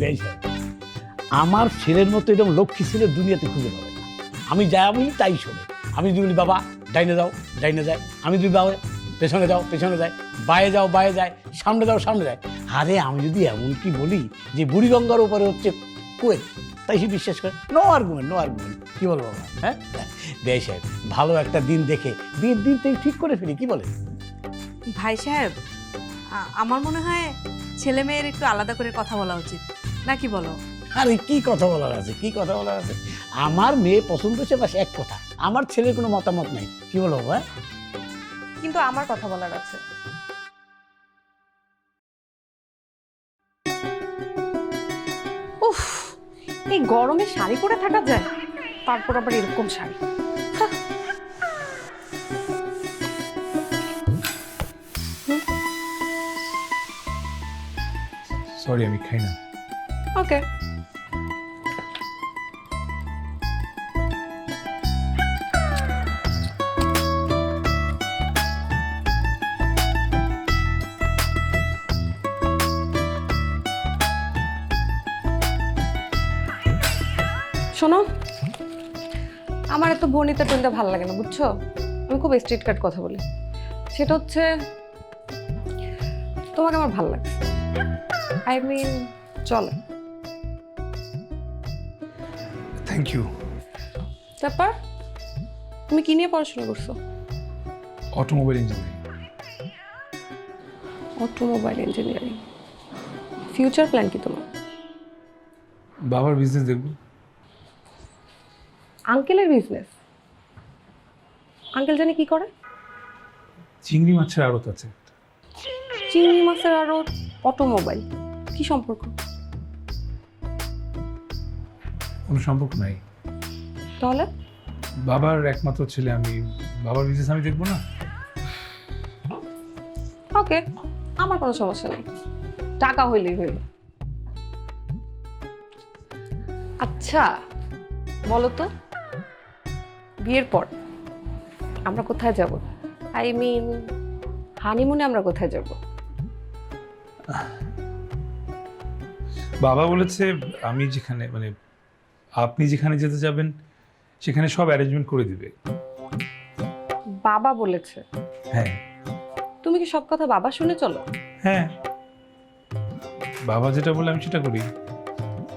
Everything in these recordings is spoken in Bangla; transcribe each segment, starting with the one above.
বেশ, আমার ছেলের মতো এরকম লক্ষ্মী ছেলে দুনিয়াতে খুঁজে পাবে না। আমি যাই আমি তাই শোনে। আমি যদি বলি বাবা ডাইনে যাও ডাইনে যায়, আমি যদি বাবা পেছনে যাও পেছনে যায়, বায়ে যাও বায়ে যায়, সামনে যাও সামনে যায়। আরে আমি যদি এমন কি বলি যে বুড়িগঙ্গার উপরে হচ্ছে কুয়েত, তাই সে বিশ্বাস করে। No argument no argument. কি বলবো বাবা? হ্যাঁ বেশ, ভালো একটা দিন দেখে বিয়ের দিনটাই ঠিক করে ফেলি, কি বলে? ভাই সাহেব, আমার মনে হয় ছেলে মেয়ের একটু আলাদা করে কথা বলা উচিত, নাকি বলো? আরে কি কথা বলার আছে, কি কথা বলার আছে? আমার মেয়ে পছন্দ হচ্ছে বাস এক কথা, আমার ছেলের কোনো মতামত নাই। কি বলো বাবা? কিন্তু আমার কথা বলার আছে। উফ, এই গরমে শাড়ি পরে থাকা যায়, তারপর আবার এরকম শাড়ি। সরি, আমি খাই না। ওকে। শোনো, আমার এত ভনিতা টনিতা ভালো লাগে না, বুঝছো? আমি খুব স্ট্রিট কাট কথা বলি। সেটা হচ্ছে তোমাকে আমার ভালো লাগছে। আই মিন, চলো। Thank you. তারপর তুমি কি নিয়ে পড়াশোনা করছো? Automobile engineering. Automobile engineering. Future plan কি তোমার? বাবার বিজনেস দেখবো। আঙ্কেলের বিজনেস? আঙ্কেল জানি কি করে? চিংড়ি মাছের আড়ত আছে। চিংড়ি মাছের আরো অটোমোবাইল কি সম্পর্ক? কোনো সম্পর্ক নাই। তাহলে বাবার একমাত্র ছেলে আমি, বাবার বিজনেস আমি দেখবো না? ওকে, আমার কোনো সমস্যা নেই, টাকা হইলেই হইল। আচ্ছা বলো তো, বিয়ের পর আমরা কোথায় যাব? আই মিন হানিমুনে আমরা কোথায় যাব? বাবা বলেছে আমি যেখানে মানে আপনি যেখানে যেতে যাবেন সেখানে সব অ্যারেঞ্জমেন্ট করে দিবে। বাবা বলেছে? হ্যাঁ। তুমি কি সব কথা বাবা শুনে চলো? হ্যাঁ, বাবা যেটা বলে আমি সেটা করি।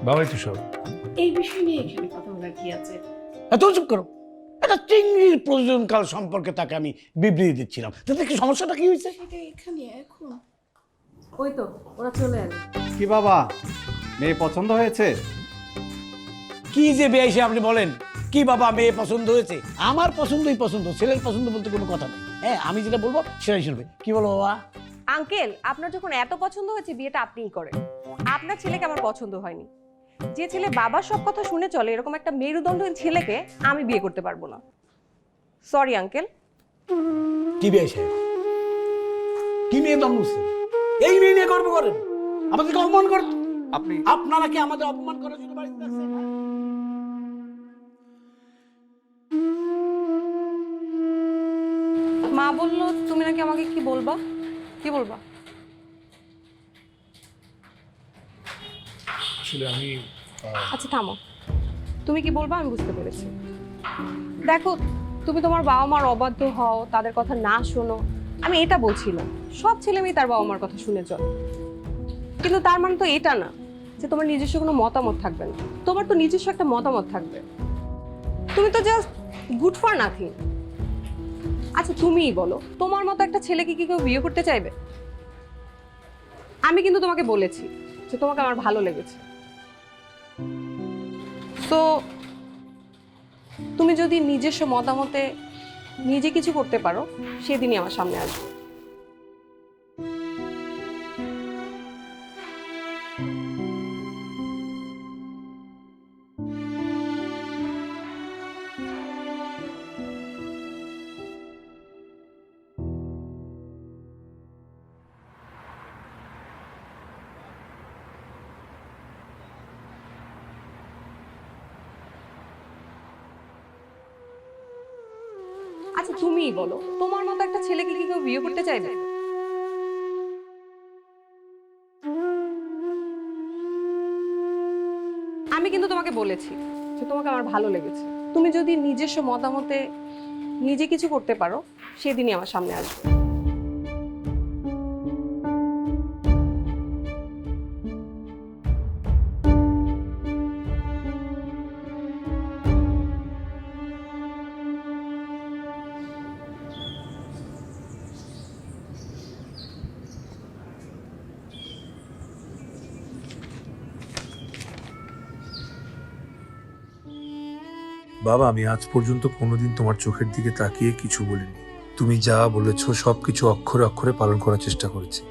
বাবাই তো সব। এই বিষয় নিয়ে এখানে কথা বলার কি আছে? এত চুপ করো। একটা চিংড়ির প্রয়োজনকাল সম্পর্কে তাকে আমি বিবৃতি দিচ্ছিলাম, তাতে কি সমস্যাটা কি হয়েছে? এখানে এখন ওই তো ওরা চলে এলো। কি বাবা, মেয়ে পছন্দ হয়েছে? কি যে বেশি আপনি বলেন, কি বাবা মেয়ে পছন্দ হয়েছে? আমার পছন্দই পছন্দ, ছেলের পছন্দ বলতে কোনো কথা নেই। হ্যাঁ, আমি যেটা বলবো সেটাই শুনবে। কি বলো বাবা? আঙ্কেল, আপনার যখন এত পছন্দ হয়েছে বিয়েটা আপনিই করেন। আপনার ছেলেকে আমার পছন্দ হয়নি। যে ছেলে বাবার সব কথা শুনে চলে, এরকম একটা মেরুদণ্ডহীন ছেলেকে আমি বিয়ে করতে পারবো না। Sorry uncle. কি বেশি কি মেয়ে দম বুঝছেন? এই মেয়ে নিয়ে গর্ব করেন, আমাদেরকে অপমান করেন। আপনারা কি আমাদের অপমান করার জন্য বাড়িতে আসছেন? মা বললো তুমি নাকি আমাকে কি বলবা? কি বলবা? আসলে আমি আচ্ছা থামো, তুমি কি বলবা আমি বুঝতে পেরেছি। দেখো, তুমি তোমার বাবা মার অবাধ্য হও, তাদের কথা না শোনো, আমি এটা বলছি না। সব ছেলে মেয়ে তার বাবা মার কথা শুনে চলে, কিন্তু তার মানে তো এটা না যে তোমার নিজস্ব কোনো মতামত থাকবে না। তোমার তো নিজস্ব একটা মতামত থাকবে। তুমি তো জাস্ট গুড ফর নাথিং। আচ্ছা তুমিই বলো, তোমার মতো একটা ছেলেকে কি কেউ বিয়ে করতে চাইবে? আমি কিন্তু তোমাকে বলেছি যে তোমাকে আমার ভালো লেগেছে। তো তুমি যদি নিজস্ব মতামতে নিজে কিছু করতে পারো, সেদিনই আমার সামনে আসবে। আচ্ছা তুমিই বলো, তোমার মতো একটা ছেলেকে কি কেউ বিয়ে করতে চাইবে? আমি কিন্তু তোমাকে বলেছি যে তোমাকে আমার ভালো লেগেছে। তুমি যদি নিজস্ব মতামতে নিজে কিছু করতে পারো সেদিনই আমার সামনে আসবে। বাবা, আমি আজ পর্যন্ত কোনোদিন তোমার চোখের দিকে তাকিয়ে কিছু বলিনি। তুমি যা বলেছো সবকিছু অক্ষরে অক্ষরে পালন করার চেষ্টা করেছি।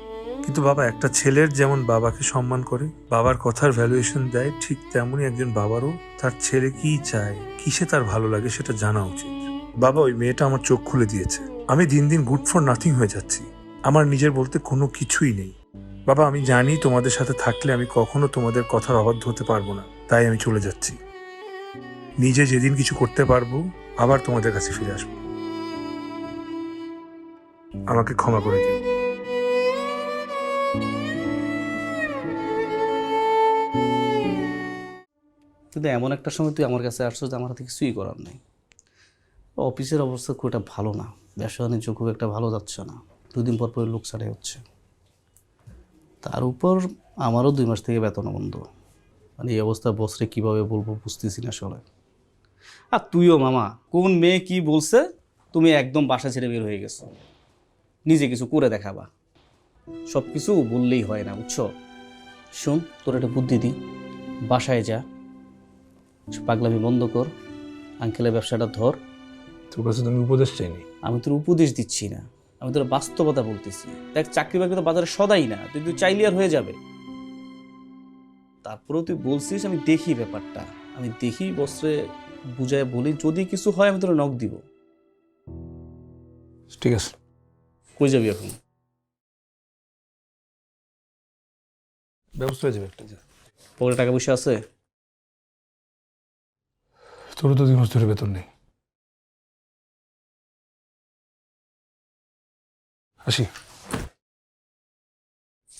কিন্তু বাবা, একটা ছেলের যেমন বাবাকে সম্মান করে, বাবার কথার ভ্যালুয়েশন দেয়, ঠিক তেমনই একজন বাবারও তার ছেলে কি চায়, কিসে তার ভালো লাগে সেটা জানা উচিত। বাবা, ওই মেয়েটা আমার চোখ খুলে দিয়েছে। আমি দিন দিন গুড ফর নাথিং হয়ে যাচ্ছি। আমার নিজের বলতে কোনো কিছুই নেই। বাবা, আমি জানি তোমাদের সাথে থাকলে আমি কখনো তোমাদের কথার অবাধ্য হতে পারবো না, তাই আমি চলে যাচ্ছি। নিজে যেদিন কিছু করতে পারবো আবার তোমাদের কাছে ফিরে আসবো। আমাকে ক্ষমা করে দিও। কিন্তু এমন একটা সময় তুই আমার কাছে আসছো যে আমার হাতে কিছুই করার নেই। অফিসের অবস্থা খুব একটা ভালো না, ব্যবসা বাণিজ্য খুব একটা ভালো যাচ্ছে না, দুদিন পর পর লোক ছাড়াই হচ্ছে। তার উপর আমারও 2 মাস থেকে বেতন বন্ধ। মানে এই অবস্থা বসরে কীভাবে বলবো বুঝতেছি না আসলে। আর তুইও মামা, কোন মেয়ে কি বলছে তুমি একদম বাসা ছেড়ে বের হয়ে গেছো, নিজে কিছু করে দেখাবা। সব কিছু বললেই হয় না, বুঝছো? শোন, তোর একটা বুদ্ধি দিই, বাসায় যা, পাগলামি বন্ধ কর, আঙ্কেলের ব্যবসাটা ধর। তোর কাছে তুমি উপদেশ চাইনি। আমি তোর উপদেশ দিচ্ছি না, আমি তোর বাস্তবতা বলতেছি। দেখ, চাকরি বাকরি তো বাজারে সদাই না, তুই চাইলে আর হয়ে যাবে। তারপরেও তুই বলছিস, আমি দেখি ব্যাপারটা, আমি দেখি বসরে বুঝায় বলি, যদি কিছু হয় আমি তোর নক দিব। ঠিক আছে। কই যাবি এখন? ব্যবস্থা হয়ে যাবে একটা। পকেটে টাকা পয়সা আছে? তোরও তো 2 মাস ধরে বেতন নেই। আসি।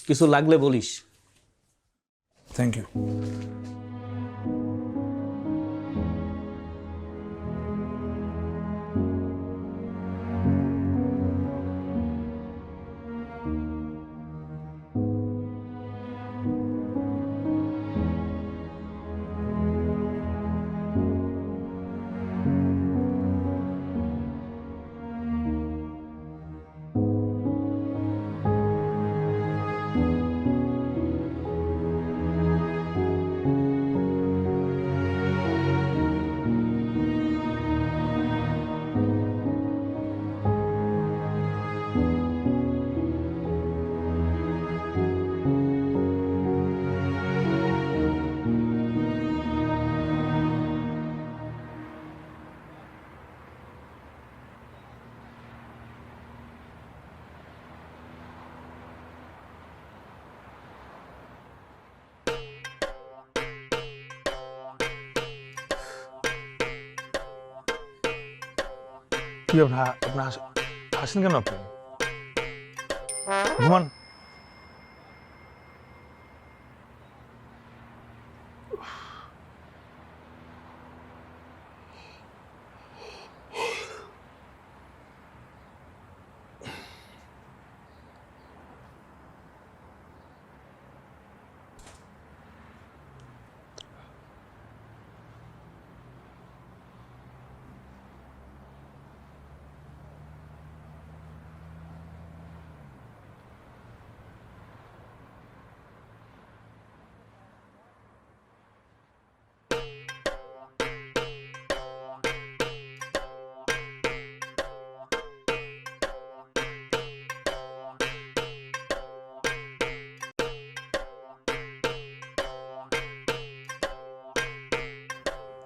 কিছু লাগলে বলিস। Thank you. কি আপনার হাসেন কেন আপনি? ঘুমান।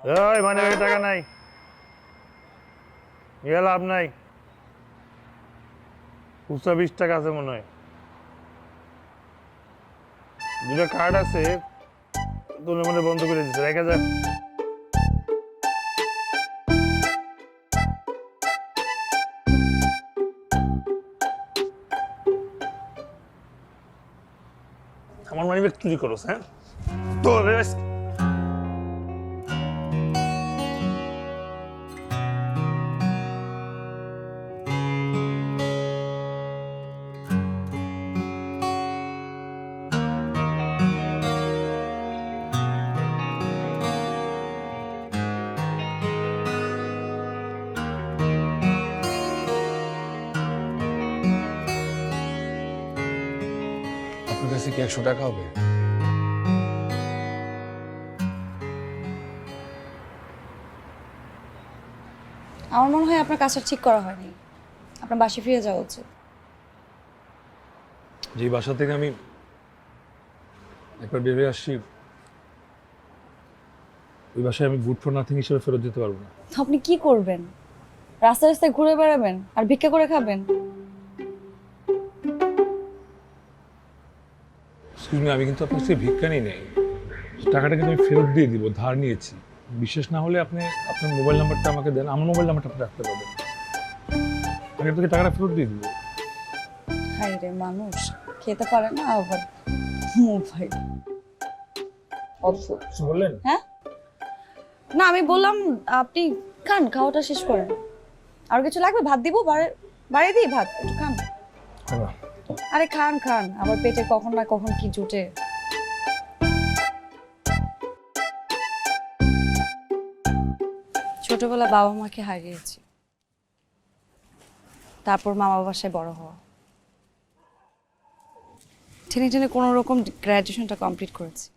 ওই মানে টাকা নাই, নিয়ে লাভ নাই। খুচরা 20 টাকা আছে মনে হয়, 2টা কার্ড আছে, তুলে মনে বন্ধ করে দিচ্ছে, রেখে যা। আমার মানি ব্যাগ চুরি করো, হ্যাঁ? তোর কি 100 টাকা হবে? আমার মনে হয় আপনার কাজটা ঠিক করা হয়নি, আপনার বাসে ফিরে যাওয়া উচিত। যে বাসা থেকে আমি একবার বের হয়ে আসছি, ওই বাসায় আমি গুড ফর নাথিং হিসেবে ফেরত যেতে পারবো না। তো আপনি কি করবেন? রাস্তায় রাস্তায় ঘুরে বেড়াবেন আর ভিক্ষা করে খাবেন? এক্সকিউজ মি, আমি কিন্তু আপনার কাছে ভিক্ষা নিই নাই, টাকাটা কিন্তু আমি ফেরত দিয়ে দিব, ধার নিয়েছি। বিশেষ না হলে আপনি আপনার মোবাইল নাম্বারটা আমাকে দেন, আমার মোবাইল নাম্বারটা আপনি রাখতে পারবেন। আমি আপনাকে টাকাটা ফেরত দিয়ে দিব। হাই রে, মানুষ খেতে পারে না আবার মোবাইল। কিছু বললেন? হ্যাঁ না, আমি বললাম আপনি খান, খাওয়াটা শেষ করেন। আর কিছু লাগবে? ভাত দিব, বাড়িয়ে দিই ভাত, একটু খান। হ্যাঁ। আরে খান খান, আবার পেটে কখন না কখন কি জুটে। ছোটবেলা বাবা মাকে হারিয়েছি, তারপর মা বাবার বাসায় বড় হওয়া, টেনে টেনে কোনো রকম গ্র্যাজুয়েশনটা কমপ্লিট করেছি।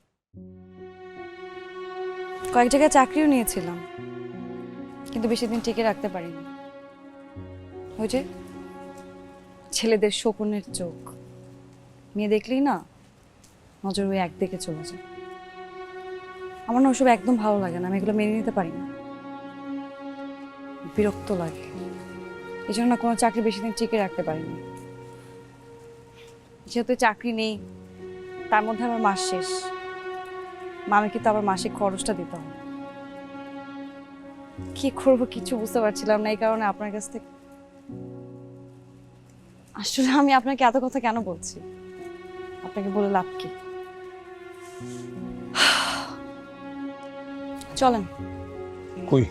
কয়েক জায়গায় চাকরিও নিয়েছিলাম, কিন্তু বেশি দিন টিকে রাখতে পারিনি। ওই যে ছেলেদের শকুনের চোখ, মেয়ে দেখলেই না নজর ওই একদিকে চলে যায়। আমার না ওসব একদম ভালো লাগে না, আমি এগুলো মেনে নিতে পারি না, বিরক্ত লাগে। এই জন্য না কোনো চাকরি বেশি দিন টিকে রাখতে পারিনি। যেহেতু চাকরি নেই, তার মধ্যে আমার মাস শেষ, মামিকে তো আবার মাসিক খরচটা দিতে হবে। কি করবো কিছু বুঝতে পারছিলাম না, এই কারণে আপনার কাছ থেকে আসলে আমি আপনাকে এত কথা কেন বলছি, আপনাকে বলে লাভ কি? চলেন। কই?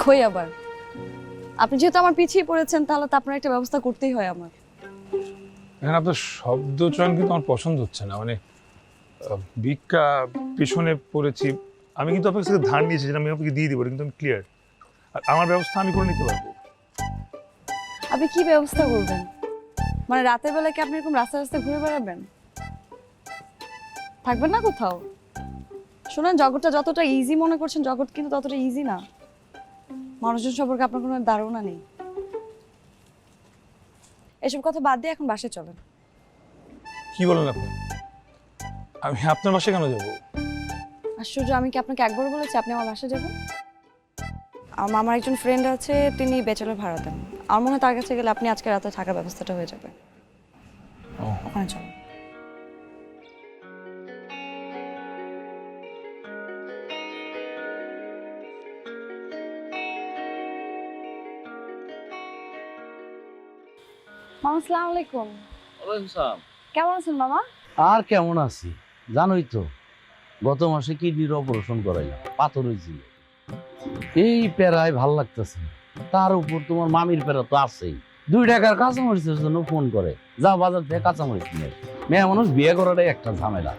কই আবার? আপনি যেহেতু আমার পিছিয়ে পড়েছেন, তাহলে তো আপনার একটা ব্যবস্থা করতেই হয় আমার। এখন আপনার শব্দ চয়ন কিন্তু আমার পছন্দ হচ্ছে না। মানে ভিক্ষা পিছনে পড়েছি, আমি কিন্তু আপনার কাছে ধার নিয়েছি, যেটা আমি আপনাকে দিয়ে দিব, কিন্তু আমি ক্লিয়ার। আর আমার ব্যবস্থা আমি করে নিতে পারবো। আপনি কি ব্যবস্থা করবেন? মানে রাতের বেলা কি আপনি এরকম রাস্তা রাস্তায় ঘুরে বেড়াবেন? থাকবেন না কোথাও? শোনেন, জগৎটা যতটা ইজি মনে করছেন, জগৎ কিন্তু ততটা ইজি না। মানুষজন সম্পর্কে আপনার কোনো ধারণা নেই। এসব কথা বাদ দিয়ে এখন বাসায় চলেন। কি বলেন আপনি? আমি আপনার বাসায় কেন যাবো? আশ্চর্য, আমি কি আপনাকে একবার বলেছি আপনি আমার বাসায় যাবেন? আমার একজন ফ্রেন্ড আছে, তিনি ব্যাচেলর ভাড়া দেন। আমার মনে হয় তার কাছে গেলে আপনি আজকে রাতে থাকার ব্যবস্থাটা হয়ে যাবে। ওখানে চলেন। মামা, আসসালামু আলাইকুম। ওয়ালাইকুম সালাম। কেমন আছেন মামা? আর কেমন আছি, জানোই তো, গত মাসে কিডনির অপারেশন করাইলাম, পাথর হয়েছিল। এই প্যারায় ভাল লাগতেছে না, তার উপর তোমার মামির প্যারা তো আছেই। 2 টাকার কাঁচামরিচের জন্য ফোন করে, যা বাজার থেকে কাঁচামরিচ নিয়ে। মেয়ে মানুষ বিয়ে করাটাই একটা ঝামেলা।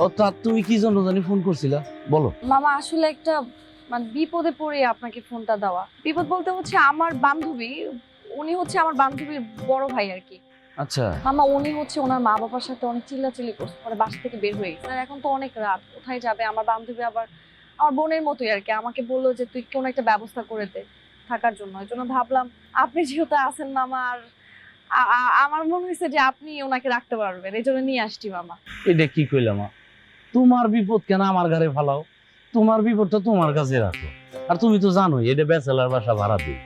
অর্থাৎ তুমি কি জন্য জানি ফোন করছিলা, বলো। মামা আসলে একটা মানে বিপদে পড়ে আপনাকে ফোনটা দেওয়া। বিপদ বলতে হচ্ছে আমার বান্ধবী, উনি হচ্ছে আমার বান্ধবীর বড় ভাই আর কি। আচ্ছা। মামা উনি হচ্ছে ওনার মা বাবার সাথে অনেক চিল্লাচিল্লি করছে, পরে বাসা থেকে বের হয়ে গেছে। আর এখন তো অনেক রাত, কোথায় যাবে? আমার বান্ধবী আবার আমার বোনের মতোই আর কি, আমাকে বললো যে তুই কোনো একটা ব্যবস্থা করে দে থাকার জন্য। এই জন্য ভাবলাম আপনি যেহেতু আছেন মামা, আর আমার মনে হয়েছে যে আপনি ওনাকে রাখতে পারবেন, এই জন্য নিয়ে আসছি মামা। এটা কি কইলাম? তোমার বিপদ কেন আমার ঘরে ফালাও? তোমার বিপদটা তোমার কাছে রাখো। আর তুমি তো জানোই এটা ব্যাচেলার বাসা ভাড়া দিই,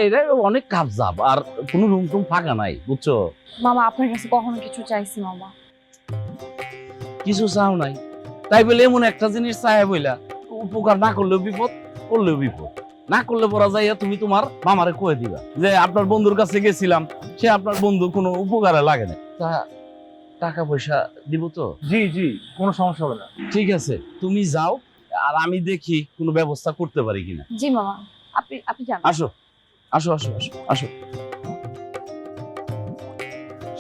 এটা অনেক কাবজাব, আর কোনো রুম টুম ফাঁকা নাই, বুঝছো? মামা আপনার কাছে কখনো কিছু চাইছি মামা? কিছু চাও নাই, তাই বলে এমন একটা জিনিস চাই বইলা উপকার না করলেও বিপদ, করলেও বিপদ। না করলে পড়া যাইয়া তুমি তোমার মামারে কয়ে দিবা যে আপনার বন্ধুর কাছে গেছিলাম, সে আপনার বন্ধু কোনো উপকারে লাগে না। তা টাকা পয়সা দিব তো? জি জি, কোনো সমস্যা হবে না। ঠিক আছে, তুমি যাও, আর আমি দেখি কোনো ব্যবস্থা করতে পারি কিনা। জি মামা, আপনি যান। আসো আসো আসো আসো আসো।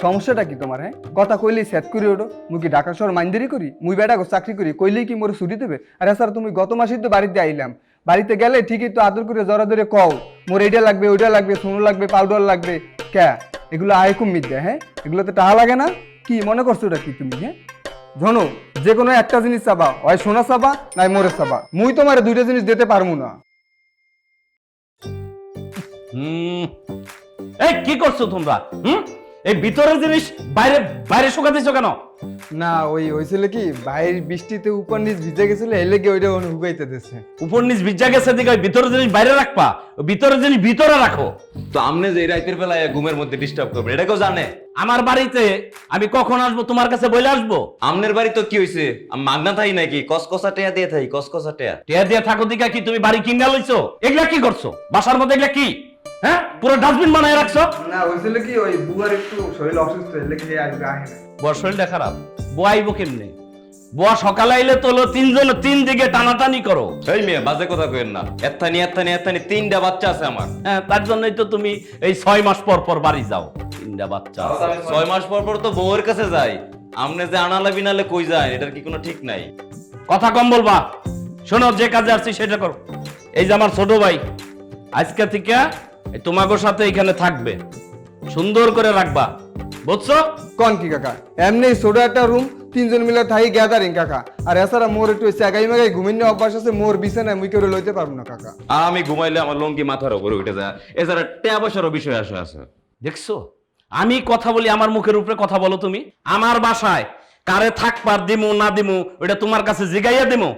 সমস্যাটা কি তোমার? হ্যাঁ, কথা কইলেই সেট করে ওঠো। মুই কি ঢাকা শহর মাইন্দারি করি? মুই বেটা চাকরি করি, কইলেই কি মোর ছুটি দেবে? আরে স্যার, তুমি গত মাসেই তো বাড়িতে আইলাম, বাড়িতে গেলে ঠিকই তো আদর করে জড়া ধরে কও মোর এইটা লাগবে, ওইটা লাগবে, সোনো লাগবে, পাউডার লাগবে। ক্যা এগুলো আয় কুম মিট দেয়? হ্যাঁ, এগুলো তো টাকা লাগে না? কি মনে করছো ওটা কি তুমি? হ্যাঁ জানো, যে কোনো একটা জিনিস চাবা, হয় সোনা চাবা নাই মোরে চাবা, মুই তোমার দুইটা জিনিস দিতে পারবো না। এই কি করছো তোমরা? এই ভিতরের জিনিস বাইরে বাইরে শুকাতেছো কেন? না ওই হয়েছিল কি, বাইরের বৃষ্টিতে উপর নিচ ভিজে গেছিল, এই লেগে ওইটা হুগাইতে দিচ্ছে। উপর নিচ ভিজা গেছে দিকে ওই ভিতরের জিনিস বাইরে রাখবা, ওই ভিতরের জিনিস ভিতরে রাখো। তো আমনে যে রাতের বেলায় ঘুমের মধ্যে ডিস্টার্ব করবে, এটা কেউ জানে? আমার বাড়িতে আমি কখন আসবো তোমার কাছে বলে আসবো? আমনের বাড়ি তো কি হইছে? মাগনা থাই নাকি? কসকসা টেয়া দিয়ে থাই, কসকসা টেয়া। টিয়া দিয়ে থাকো দিকা কি তুমি বাড়ি কিনা লইছো? এগুলা কি করছো বাসার মধ্যে? এগুলা কি? হ্যাঁ, পুরো ডাস্টবিন বানায় রাখছো। না হয়েছিল কি, ওই বুয়ার একটু শরীর অসুস্থ, এই লেগে আসবে আহে না। বুয়ার শরীরটা খারাপ, বুয়া আইবো কেমনে? বুয়া সকালে আইলে তো তিন দিকে টানাটানি করো। এই মেয়ে বাজে কথা কইেন না। এত্তানি 3টা বাচ্চা আছে আমার। হ্যাঁ, তার জন্যই তো তুমি এই 6 মাস পর পর বাড়ি যাও। 3টা বাচ্চা আছে। 6 মাস পর পর তো বউয়ের কাছে যাই। আমনে যে আনালে বিনালে কই যায়, এটার কি কোনো ঠিক নাই? কথা কম বলবা। শোনো, যে কাজে আসছি সেটা করো। এই যে আমার ছোট ভাই আজকে থেকে তোমাগোর সাথে এখানে থাকবে, সুন্দর করে রাখবা, বুঝছো? কোন কি কাকা, এমনি ছোট একটা রুম, 3 জন মিলে থাই গ্যাদারিং কাকা। আর এছাড়া মোর একটু জাগাই মাগাই ঘুমিয়ে অভ্যাস আছে, মোর বিছানায় মুই করে লইতে পারবো না কাকা। আর আমি ঘুমাইলে আমার লঙ্কি মাথার উপরে উঠে যায়। এছাড়া টেয়া পয়সারও বিষয় আছে। দেখছো, আমি কথা বলি, আমার মুখের উপরে কথা বলো তুমি। আমার বাসায় কারে থাকবার দিমু না দিমু ওটা তোমার কাছে জিগাইয়া দিমু।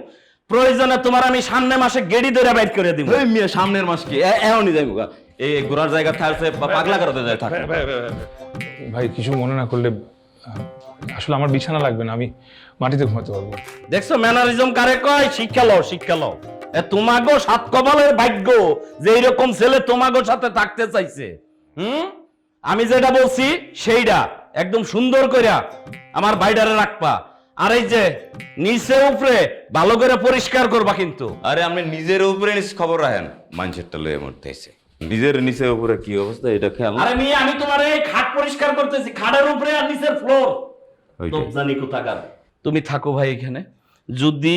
প্রয়োজনে তোমার আমি সামনে মাসে গেড়ি ধরে বাইর করে দিব। এই মেয়ে সামনের মাস কি এখনই যাইবো গা। এই ঘোরার জায়গা থাকছে পাগলা করতে যায় থাক। ভাই কিছু মনে না করলে, আসলে আমার বিছানা লাগবে না, আমি মাটিতে ঘুমাতে পারবো। দেখছো ম্যানারিজম কারে কয়? শিক্ষা লও, শিক্ষা লও। তোমাগো সাত কপালের ভাগ্য যে এইরকম ছেলে তোমাগোর সাথে থাকতে চাইছে। আমি যেটা বলছি সেইটা একদম সুন্দর কইরা আমার বাইডারে রাখবা। আর এই যে নিচে উপরে ভালো করে পরিষ্কার করবা কিন্তু। আরে আপনি নিজের উপরে খবর রাখেন, মানুষেরটা লয়ে মরতেছে। নিজের নিচের উপরে কি অবস্থা এটা খেয়াল না? আরে মেয়ে, আমি তোমার এই খাট পরিষ্কার করতেছি, খাটের উপরে আর নিচের ফ্লোর। জানি কোথাকার। তুমি থাকো ভাই এখানে, যদি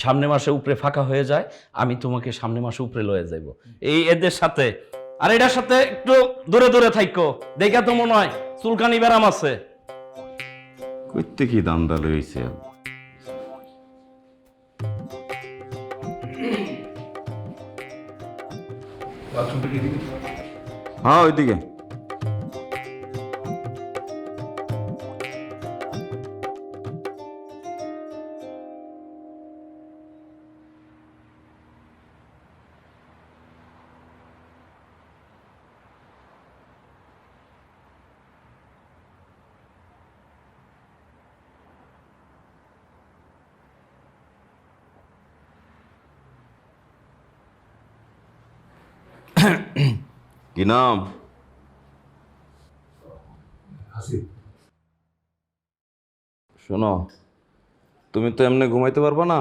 সামনে মাসে উপরে ফাঁকা হয়ে যায় আমি তোমাকে সামনে মাসে উপরে লয়ে যাইব এই এদের সাথে। আর এটার সাথে একটু দূরে দূরে থাইকো, দেখা তো মনে হয় চুলকানি ব্যারাম আছে। কইতে কি দান্দা লইছে? হ্যাঁ ওইদিকে। কি নাম? শোনো, তুমি তো এমনি ঘুমাইতে পারবো না।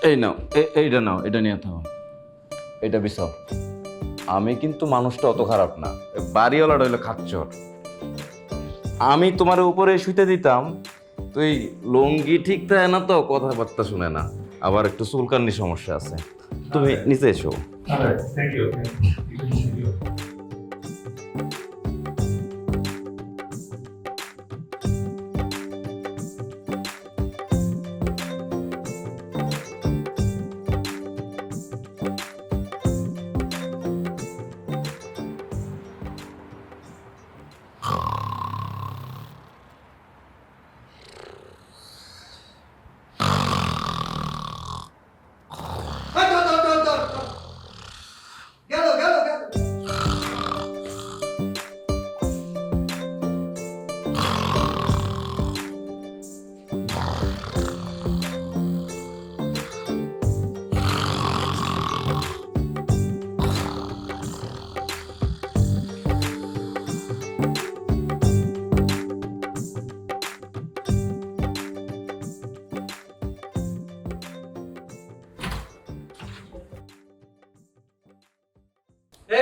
এই নাও, এইটা নাও, এটা নিয়ে থাকো, এটা বিছাও। আমি কিন্তু মানুষটা অত খারাপ না, বাড়িওয়ালাটা হইলো খাচ্চর। আমি তোমার উপরে শুইতে দিতাম, তুই লুঙ্গি ঠিক থাকে না তো, কথাবার্তা শুনে না, আবার একটু চুলকানির সমস্যা আছে। তুমি নিচে এসো।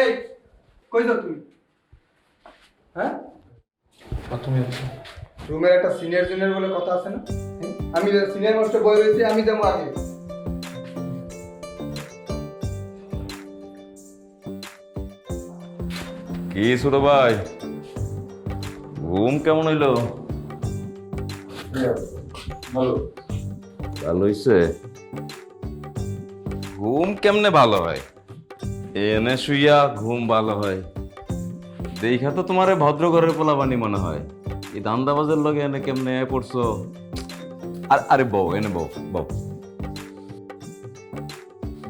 এই কই যাও তুমি? হ্যাঁ, তুমি রুমের একটা সিনিয়র জুনিয়র বলে কথা আছে না? আমি সিনিয়র মোস্টে বই রয়েছি, আমি যাবো আগে। কি ছোট ভাই, ঘুম কেমন হইলো? ভালো হইছে। ঘুম কেমনে ভালো হয়? এনে শুইয়া ঘুম ভালো হয় দেখা তো তোমার ভদ্র ঘরের পোলাবানি মনে হয়। এই দান্দাবাজের লগে এনে কেমনে পড়ছো? আর আরে বউ, এনে বউ বউ,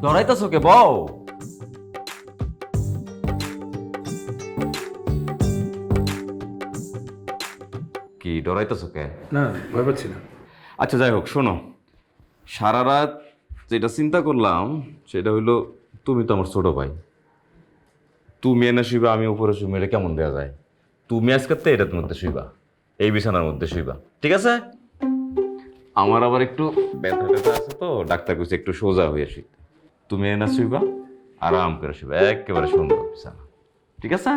ডরাইতাছো কে? বউ কি ডরাইতাছো কে? না, ভয় পাচ্ছি না। আচ্ছা যাই হোক, শোনো, সারা রাত যেটা চিন্তা করলাম সেটা হইলো তুমি তো আমার ছোট ভাই, তুমি এনে শুইবা, আমি উপরে শুইবা, এটা কেমন দেওয়া যায়? তুমি আজকে তো এটার মধ্যে শুইবা, এই বিছানার মধ্যে শুইবা, ঠিক আছে? আমার আবার একটু ব্যথা ট্যাথা আছে তো, ডাক্তার কইছে একটু সোজা হয়ে শুইতে। তুমি এনে শুইবা, আরাম করে শুইবা, একেবারে সুন্দর বিছানা, ঠিক আছে?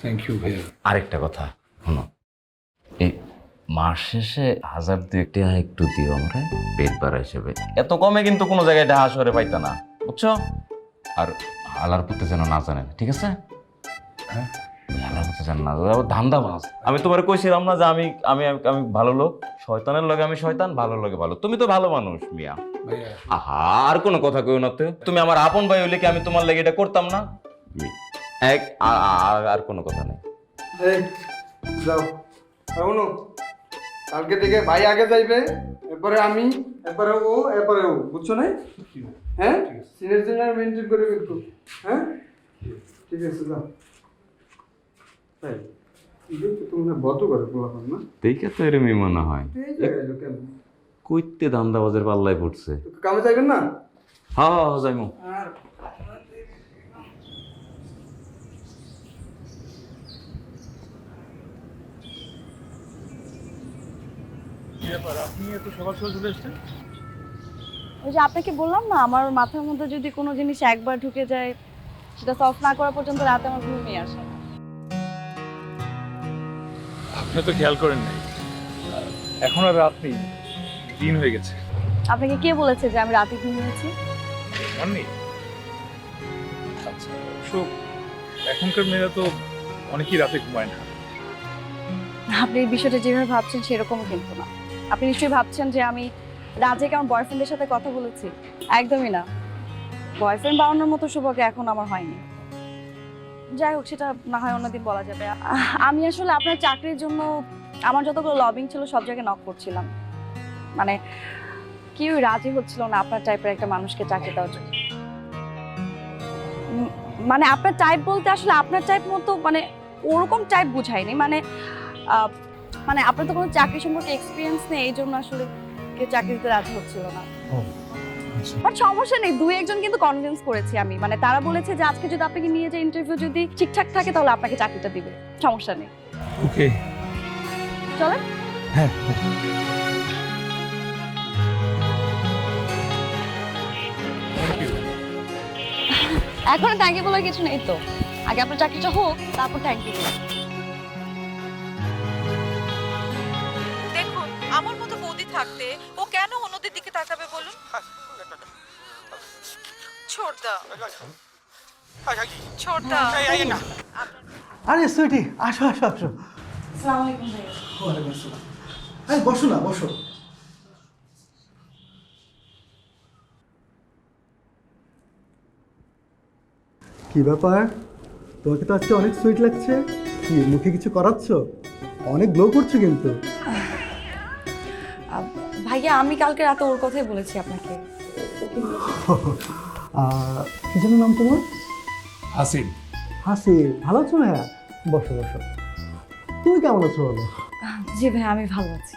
থ্যাংক ইউ ভাইয়া। আরেকটা কথা শোনো, এই মাস শেষে 1000-2 টাকা একটু দিও আমরা পেট বাড়া হিসেবে। এত কমে কিন্তু কোনো জায়গায় ঢাহা সরে পাইতা না, বুঝছো? আর হালার পুতে যেন না জানেন, ঠিক আছে? হ্যাঁ, হালার পুতে যেন না জানে, ধান্দা বাজ। আমি তোমার কইছিলাম না যে আমি আমি আমি ভালো লোক, শয়তানের লগে আমি শয়তান, ভালোর লগে ভালো। তুমি তো ভালো মানুষ মিয়া। ভাইয়া আহা, আর কোনো কথা কইও না তো। তুমি আমার আপন ভাই হইলে কি আমি তোমার লাগে এটা করতাম না? এক আর কোনো কথা নেই। এই যাও শোনো, কালকে থেকে ভাই আগে যাইবে, এরপরে আমি, এরপরে ও, এরপরে ও, বুঝছো না? হ্যাঁ, সিনিয়র জুনিয়র মেনটেন করে কিন্তু। হ্যাঁ ঠিক আছে, যাও। তাই তোমরা বত করে বলাম না, দেখে তো এরমই মনে হয় এই জায়গায় কেন কইতে দান্দাবাজের পাল্লায় পড়ছে। কামে যাইবেন না? হ্যাঁ হ্যাঁ যাইমু। আর আপনি এত সকাল সকাল চলে এসছেন? ওই যে আপনাকে বললাম না, আমার মাথার মধ্যে যদি কোনো জিনিস একবার ঢুকে যায়, সেটা সলভ না করা পর্যন্ত রাতে আমার ঘুমিয়ে আসে না। আপনি তো খেয়াল করেন নাই, এখন আর রাত নেই, দিন হয়ে গেছে। আপনাকে কে বলেছে যে আমি রাতে ঘুমিয়েছি? জাননি? আচ্ছা, অবশ্য এখনকার মেয়েরা তো অনেকেই রাতে ঘুমায় না। আপনি এই বিষয়টা যেভাবে ভাবছেন সেরকম কিন্তু না। আপনি নিশ্চয়ই ভাবছেন যে আমি রাজে আমার বয়ফ্রেন্ডের সাথে কথা বলেছি। একদমই না। বয়ফ্রেন্ড বানানোর মতো সৌভাগ্য এখন আমার হয়নি। যাই হোক, সেটা না হয় অন্যদিন বলা যাবে। আমি আসলে আপনার চাকরির জন্য আমার যতগুলো লবিং ছিল সব জায়গায় নক করছিলাম, মানে কেউ রাজি হচ্ছিল না আপনার টাইপের একটা মানুষকে চাকরি দেওয়ার জন্য। মানে আপনার টাইপ বলতে আসলে আপনার টাইপ মতো, মানে ওরকম টাইপ বুঝাইনি, মানে মানে আপনার তো কোনো চাকরি সম্পর্কে এক্সপিরিয়েন্স নেই, এই জন্য আসলে কেউ চাকরি দিতে রাজি হচ্ছিল না। বাট সমস্যা নেই, 2-1 জন কিন্তু কনভিন্স করেছি আমি। মানে তারা বলেছে যে আজকে যদি আপনাকে নিয়ে যে ইন্টারভিউ যদি ঠিকঠাক থাকে তাহলে আপনাকে চাকরিটা দিবে, সমস্যা নেই। ওকে, চলেন। হ্যাঁ। এখন থ্যাংক ইউ বলার কিছু নেই তো, আগে আপনার চাকরিটা হোক তারপর থ্যাংক ইউ। দেখুন, আমার মতো বৌদি থাকতে ও কেন অন্যদের দিকে তাকাবে বলুন? ছোটদা, ছোটদা। আরে সুইটি, আসো আসো আসো। আসসালামু আলাইকুম ভাইয়া। ওয়ালাইকুম আসসালাম। আরে বসো না, বসো। কি ব্যাপার, তোমাকে তো আজকে অনেক সুইট লাগছে। কি মুখে কিছু করাচ্ছ? অনেক গ্লো করছো কিন্তু। ভাইয়া, আমি কালকে রাতে ওর কথাই বলেছি আপনাকে। কি যেন নাম তোমার? হাসিন। হাসি, ভালো আছো ভাইয়া? বসো বসো। তুমি কেমন আছো বলো? জি ভাইয়া, আমি ভালো আছি।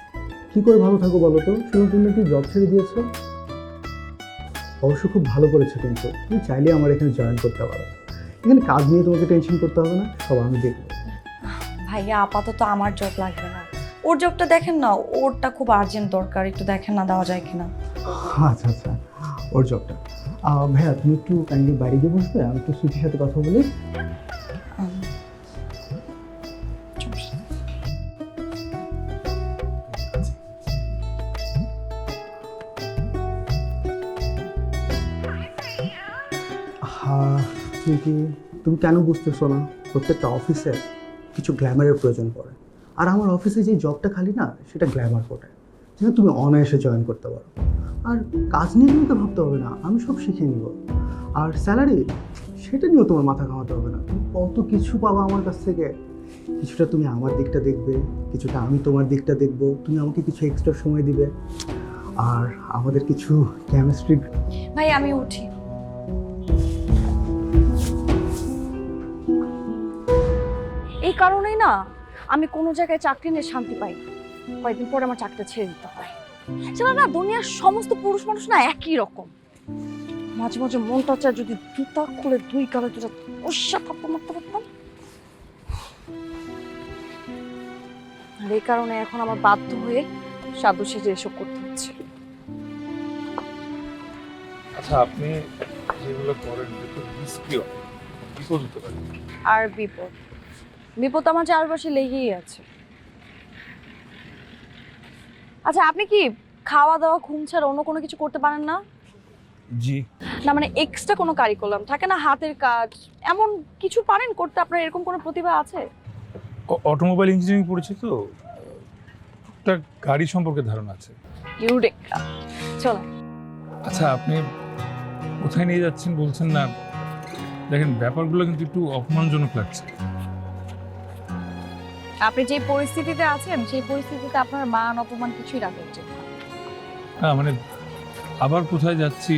কি করে ভালো থাকো বলো তো? শুনে তুমি নাকি জব ছেড়ে দিয়েছো। অবশ্য খুব ভালো করেছো, কিন্তু তুমি চাইলে আমার এখানে জয়েন করতে পারো। এখানে কাজ নিয়ে তোমাকে টেনশন করতে হবে না, সব আমি দেখবো। ভাইয়া, আপাতত আমার জব লাগবে না, ওর জবটা দেখেন না, ওরটা খুব আর্জেন্ট দরকার, একটু দেখেন না দেওয়া যায় কিনা। আচ্ছা আচ্ছা, ওর জবটা। ভাইয়া তুমি একটু কাইন্ডলি বাইরে গিয়ে বসবে, আমি একটু সুচির সাথে কথা বলি। তুমি কেন বুঝতেছো না? প্রত্যেকটা অফিসে কিছু গ্ল্যামারের প্রয়োজন পড়ে। আর আমার অফিসে যে জবটা খালি না, সেটা গ্ল্যামার কোটায়, যেটা তুমি অনায়াসে জয়েন করতে পারো। আর কাজ নিয়ে তোমাকে ভাবতে হবে না, আমি সব শিখিয়ে নিব। আর স্যালারি, সেটা নিয়েও তোমার মাথা ঘামাতে হবে না। তুমি কত কিছু পাবা আমার কাছ থেকে। কিছুটা তুমি আমার দিকটা দেখবে, কিছুটা আমি তোমার দিকটা দেখবো, তুমি আমাকে কিছু এক্সট্রা সময় দিবে, আর আমাদের কিছু কেমিস্ট্রি। ভাই আমি উঠি। এই কারণেই না আমি কোনো জায়গায় চাকরি নিয়ে শান্তি পাই না। কয়েকদিন পরে আমার চাকরিটা ছেড়ে দিতে হয়। সেটা না, দুনিয়ার সমস্ত পুরুষ মানুষ না একই রকম। মাঝে মাঝে মনটা চায় যদি জুতা খুলে দুই গালে দুটা অস্যা থাপ্পড় মারতে পারতাম। আর এই কারণে এখন আমার বাধ্য হয়ে সাধু সেজে এসব করতে হচ্ছে। আচ্ছা, আপনি যেগুলো করেন রিস্কিও, বিপদ হতে পারে। আর বিপদ বিপদ আমার চারপাশে লেগেই আছে। আচ্ছা, আপনি কি খাওয়া দাওয়া ঘুম ছাড়া অন্য কোনো কিছু করতে পারেন না? জি না মানে এক্সট্রা কোনো কারিকুলাম থাকে না, হাতের কাজ এমন কিছু পারেন করতে? আপনার এরকম কোনো প্রতিভা আছে? অটোমোবাইল ইঞ্জিনিয়ারিং পড়েছি তো, একটা গাড়ি সম্পর্কে ধারণা আছে। ইউরেকা, চলো। আচ্ছা, আপনি কোথায় নিয়ে যাচ্ছেন বলছেন না। দেখেন, ব্যাপারগুলো কিন্তু একটু অপমানজনক লাগছে। আপনি যে পরিস্থিতিতে আছেন সেই পরিস্থিতিতে আপনার মান অপমান কিছুই রাখা উচিত না। না মানে, আবার কোথায় যাচ্ছি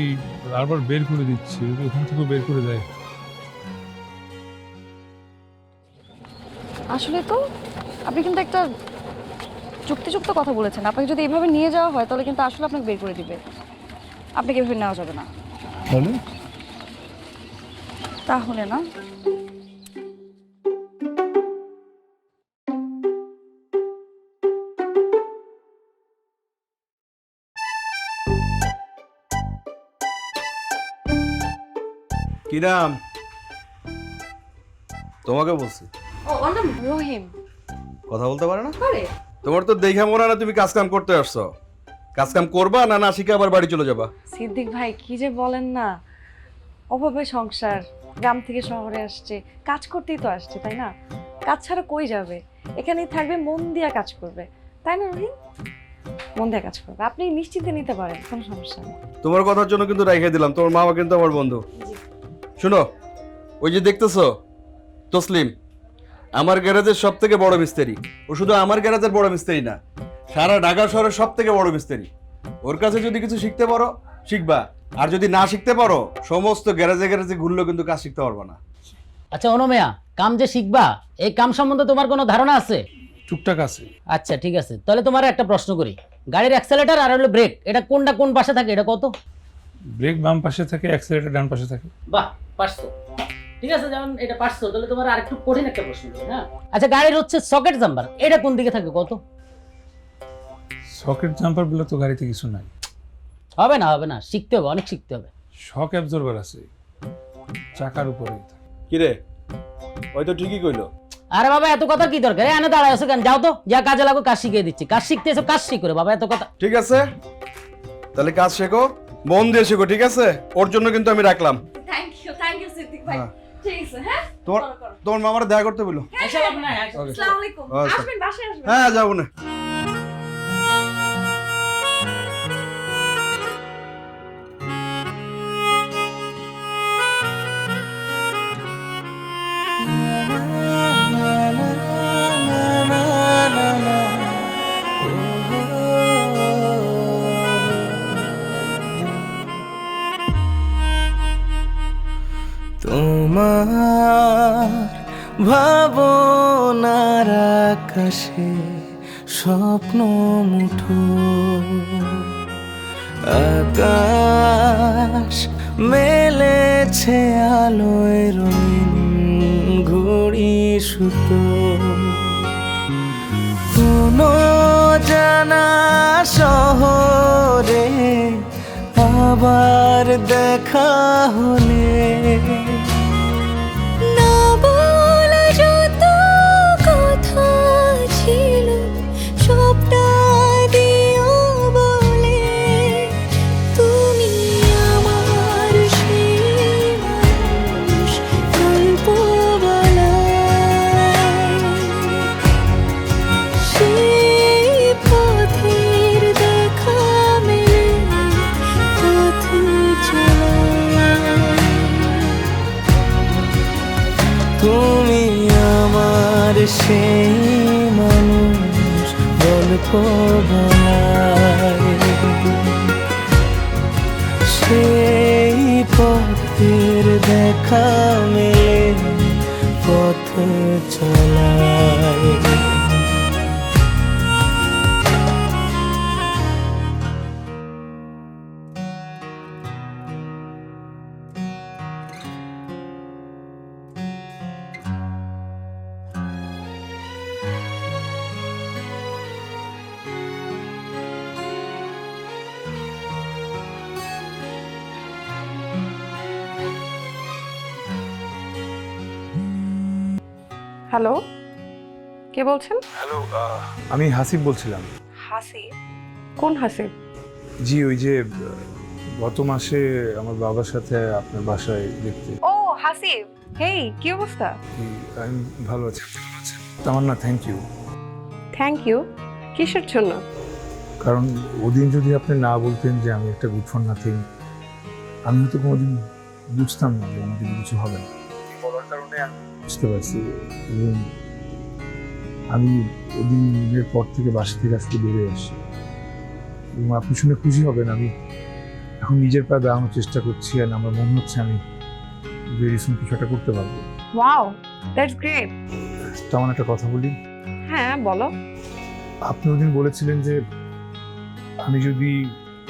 বারবার বের করে দিচ্ছি, ওখান থেকেও বের করে দেয়। আসলে তো আপনি কিন্তু একটা যুক্তিযুক্ত কথা বলেছেন। আপনাকে যদি এভাবে নিয়ে যাওয়া হয় তাহলে কিন্তু আসলে আপনাকে বের করে দিবে। আপনাকে এভাবে নেওয়া যাবে না। বলে তাহলে না, কি নাম? তোমাকে বলছি। ও ওর নাম রহিম। কথা বলতে পারে না? পারে। তোমার তো দেখে মনে হয় না তুমি কাজ কাম করতে আসছো। কাজ কাম করবা না না শিখে আবার বাড়ি চলে যাবা? সিদ্দিক ভাই কি যে বলেন না, অভাবে সংসার, গ্রাম থেকে শহরে আসছে, কাজ করতেই তো আসছে, তাই না? কাজ ছাড়া কই যাবে? এখানেই থাকবে, মন দিয়া কাজ করবে, তাই না রহিম? মন দিয়ে কাজ করবে, আপনি নিশ্চিন্তে নিতে পারেন, কোনো সমস্যা নেই। তোমার কথার জন্য কিন্তু রেখে দিলাম, তোমার মামা কিন্তু আমার বন্ধু। শুনো, ওই যে দেখতেছো তসলিম, আমার গ্যারেজের সব থেকে বড় মিস্ত্রি। ও শুধু আমার গ্যারেজের বড় মিস্ত্রি না, সারা ঢাকা শহরের সব থেকে বড় মিস্ত্রি। ওর কাছে যদি কিছু শিখতে পারো শিখবা, আর যদি না শিখতে পারো সমস্ত গ্যারেজে গ্যারেজে ঘুরলেও কিন্তু কাজ শিখতে পারবা না। আচ্ছা অনুমেয়া, কাম যে শিখবা, এই কাম সম্বন্ধে তোমার কোনো ধারণা আছে? টুকটাক আছে। আচ্ছা ঠিক আছে, তাহলে তোমার একটা প্রশ্ন করি। গাড়ির অ্যাক্সেলেটর আর হলো ব্রেক, এটা কোনটা কোন পাশে থাকে, এটা কত? ব্রেক বাম পাশে থাকে, অ্যাক্সিলারেটর ডান পাশে থাকে। বাহ, পারছো। ঠিক আছে, যেমন এটা পারছো, তাহলে তোমার আরেকটু কঠিন একটা প্রশ্ন করি। হ্যাঁ, আচ্ছা, গাড়ির হচ্ছে সকেট জাম্পার, এটা কোন দিকে থাকে, কত? সকেট জাম্পার বলে তো গাড়িতে কিছু নাই। হবে না, হবে না, শিখতে হবে, অনেক শিখতে হবে। শক অ্যাবজর্বার আছে, চাকার উপরে। কি রে, ওই তো ঠিকই কইলো। আরে বাবা, এত কথা কি দরকার? এনে দাঁড়ায় আছো কেন? যাও তো, যা কাজে লাগো কাজ শিখিয়ে দিচ্ছি। কাজ শিখতে এসো, কাজ শিখ করে বাবা, এত কথা। ঠিক আছে, তাহলে কাজ শেখো, মন দিয়ে শেখো, ঠিক আছে? ওর জন্য কিন্তু আমি রাখলাম। থ্যাংক ইউ সিদ্দিক ভাই। ঠিক আছে, হ্যাঁ? তোমার মামার দেখা করতে বলো। আসসালামু আলাইকুম। আচ্ছা। আসবেন, বাসায় আসবেন। হ্যাঁ, যাবো না। তোমার ভাবনার আকাশে স্বপ্ন মুঠো, আকাশ মেলেছে আলোয় রঙিন ঘড়ি সুতো, কোনো জানা শহরে আবার দেখা হলে না বলা যত কথা ছিল সবটা দিও বলে, তুমি আমার সেই মানুষ গল্প বলায়। বলায় সেই পথের দেখা মেলে পথ চলায় হ্যালো, কে বলছেন? হ্যালো, আমি হাসিব বলছিলাম। হাসিব? কোন হাসিব? জি, ওই যে গত মাসে আমার বাবার সাথে আপনার বাসায় দেখতে। ও হাসিব, হেই কি অবস্থা? আমি ভালো আছি, আপনি ভালো আছেন? তামান্না, থ্যাংক ইউ। থ্যাংক ইউ কিসের জন্য? কারণ ওদিন যদি আপনি না বলতেন যে আমি একটা গুড ফর নাথিং, আমি হয়তো কোনোদিন বুঝতাম না যে আমাদের কিছু হবে না। বলার কারণে আমি বুঝতে পারছি, এবং আমি ওদিনের পর থেকে বাসা থেকে আজকে বেরিয়ে আসি। এবং আপনি শুনে খুশি হবেন, আমি এখন নিজের পায়ে দাঁড়ানোর চেষ্টা করছি, আর আমার মনে হচ্ছে আমি ভেরি সুন কিছু একটা করতে পারবো। Wow, that's great. তেমন একটা কথা বলি। হ্যাঁ বলো। আপনি ওদিন বলেছিলেন যে আমি যদি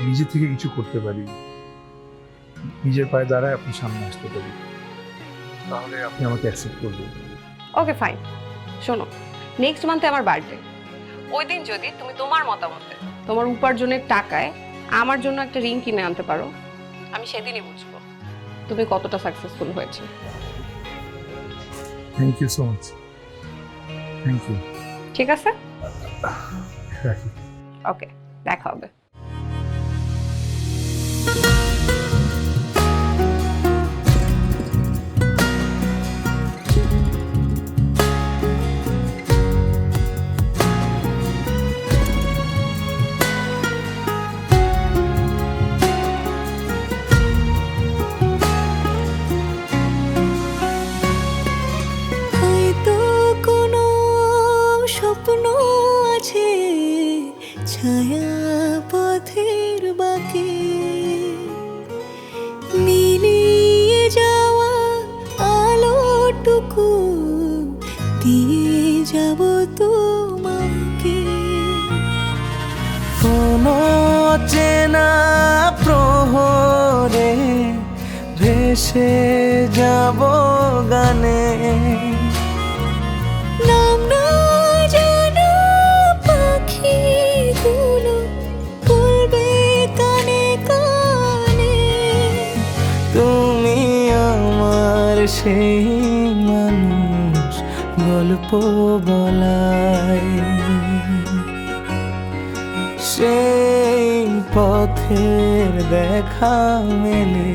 নিজে থেকে কিছু করতে পারি, নিজের পায়ে দাঁড়ায় আপনি সামনে আসতে পারি, তাহলে আপনি আমাকে অ্যাকসেপ্ট করবেন। ওকে ফাইন, শোনো, নেক্সট মান্থে আমার বার্থডে। ওই দিন যদি তুমি তোমার মতামতে তোমার উপার্জনের টাকায় আমার জন্য একটা রিং কিনে আনতে পারো, আমি সেদিনই বুঝবো তুমি কতটা সাকসেসফুল হয়েছে। Thank you so much. Thank you. ঠিক আছে, রাখি। ওকে, দেখা হবে। হয়তো কোনো স্বপ্ন আছে ছায়া পথের বাঁকে, মিলিয়ে যাওয়া আলোটুকু দিয়ে যাব তোমাকে। কোনো চেনা প্রহরে ভেসে যাব গানে, নাম না জানা পাখিগুলো বলবে কানে কানে, তুমি আমার সেই মানুষ গল্প বলায় সেই পথের দেখা মেলে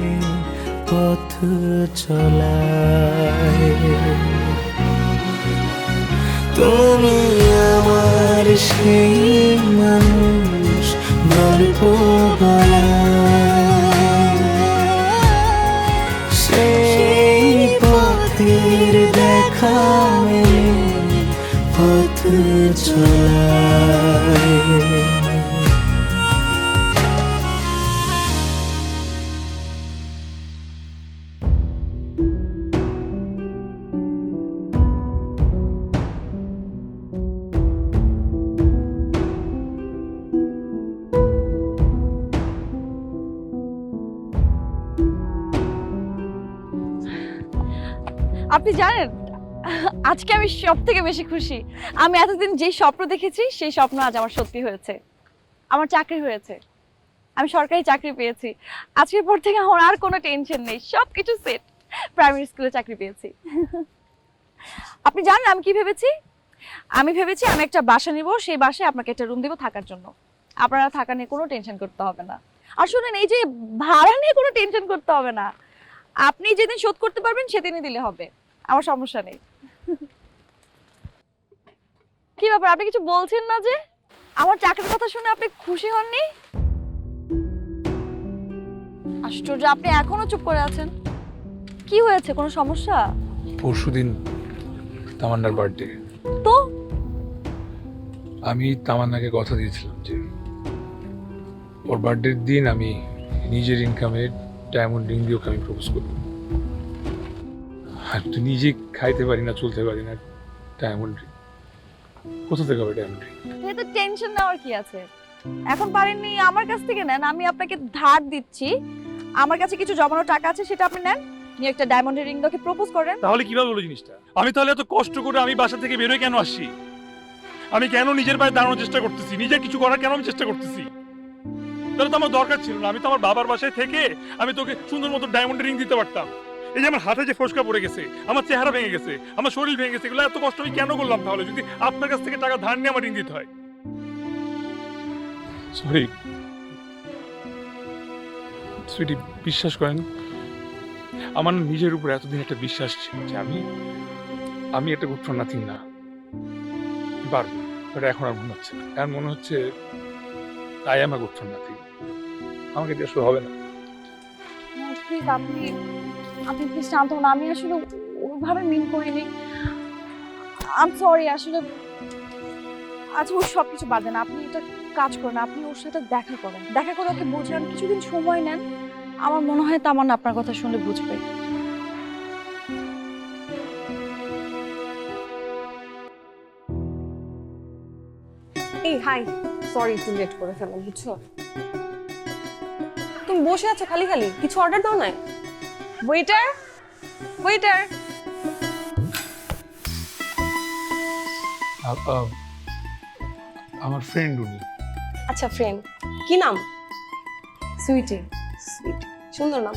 পথ চলায় তুমি আমার সেই মানুষ গল্প বলায় সেই পথের দেখা মেলে পথ চলায়। আপনি জানেন আজকে আমি সব থেকে বেশি খুশি। আমি এতদিন যেই স্বপ্ন দেখেছি সেই স্বপ্ন আজ আমার সত্যি হয়েছে। আমার চাকরি হয়েছে, আমি সরকারি চাকরি পেয়েছি। আজকের পর থেকে আমার আর কোনো টেনশন নেই, সব কিছু সেট। প্রাইমারি স্কুলে চাকরি পেয়েছি। আপনি জানেন আমি কি ভেবেছি? আমি ভেবেছি আমি একটা বাসা নিব, সেই বাসায় আপনাকে একটা রুম দেবো থাকার জন্য। আপনারা থাকা নিয়ে কোনো টেনশন করতে হবে না। আর শুনেন, এই যে ভাড়া নিয়ে কোনো টেনশন করতে হবে না। আপনি যেদিন শোধ করতে পারবেন সেদিনই দিলে হবে, আমার সমস্যা নেই। কি ব্যাপার, আপনি কিছু বলছেন না যে? আমার চাকরির কথা শুনে আপনি খুশি হননি? আশ্চর্য, আপনি এখনো চুপ করে আছেন। কি হয়েছে, কোনো সমস্যা? পরশুদিন তামান্নার বার্থডে। তো আমি তামান্নাকে কথা দিয়েছিলাম যে ওর বার্থডের দিন আমি নিজের ইনকামে ডায়মন্ড রিং দিয়ে ওকে আমি প্রপোজ করবো। আর তো নিজে খাইতে পারি না, চলতে পারি না, ডায়মন্ড রিং কোথা থেকে হবে? ডায়মন্ড রিং তো টেনশন নেওয়ার কি আছে? এখন পারেননি আমার কাছ থেকে নেন, আমি আপনাকে ধার দিচ্ছি। আমার কাছে কিছু জমানো টাকা আছে, সেটা আপনি নেন, নিয়ে একটা ডায়মন্ডের রিং দিয়ে প্রপোজ করেন। তাহলে কিভাবে হলো জিনিসটা? আমি তাহলে এত কষ্ট করে আমি বাসা থেকে বেরোয় কেন আসছি? আমি কেন নিজের পায়ে দাঁড়ানোর চেষ্টা করতেছি? নিজের কিছু করার কেন আমি চেষ্টা করতেছি? তাহলে তো আমার দরকার ছিল না। আমি তো আমার বাবার বাসায় থেকে আমি তোকে সুন্দর মতো ডায়মন্ডের রিং দিতে পারতাম। এই যে আমার হাতে যে ফোসকা পড়ে গেছে, আমার চেহারা ভেঙে গেছে, আমার শরীর ভেঙে গেছে, এগুলো এত কষ্ট আমি কেন করলাম তাহলে, যদি আপনার কাছ থেকে টাকা ধার নিয়ে আমার রিং দিতে হয়? সরি সুইটি, বিশ্বাস করেন আমার নিজের উপর এতদিন একটা বিশ্বাস ছিল যে আমি একটা গুড ফর নাথিং না, পারবো। বাট এখন আর মনে হচ্ছে না, এখন মনে হচ্ছে I am a good for nothing. আমাকে দিয়ে আসলে হবে না। প্লিজ আপনি প্লিজ শান্ত হন। আমি আসলে ওইভাবে মিন করিনি। আই এম সরি আসলে। আচ্ছা ওর সব কিছু বাদ দেন, আপনি এটা কাজ করেন, আপনি ওর সাথে দেখা করেন, দেখা করে ওকে বোঝান, কিছুদিন সময় নেন। আমার মনে হয় তামান্না আপনার কথা শুনলে বুঝবে। এই হাই, সরি একটু লেট করে ফেললাম, বুঝছো? তুমি বসে আছো খালি খালি, কিছু অর্ডার দাও না। Waiter, waiter. আমার ফ্রেন্ড উনি। আচ্ছা ফ্রেন্ড, কি নাম? সুইটি। সুইট, সুন্দর নাম।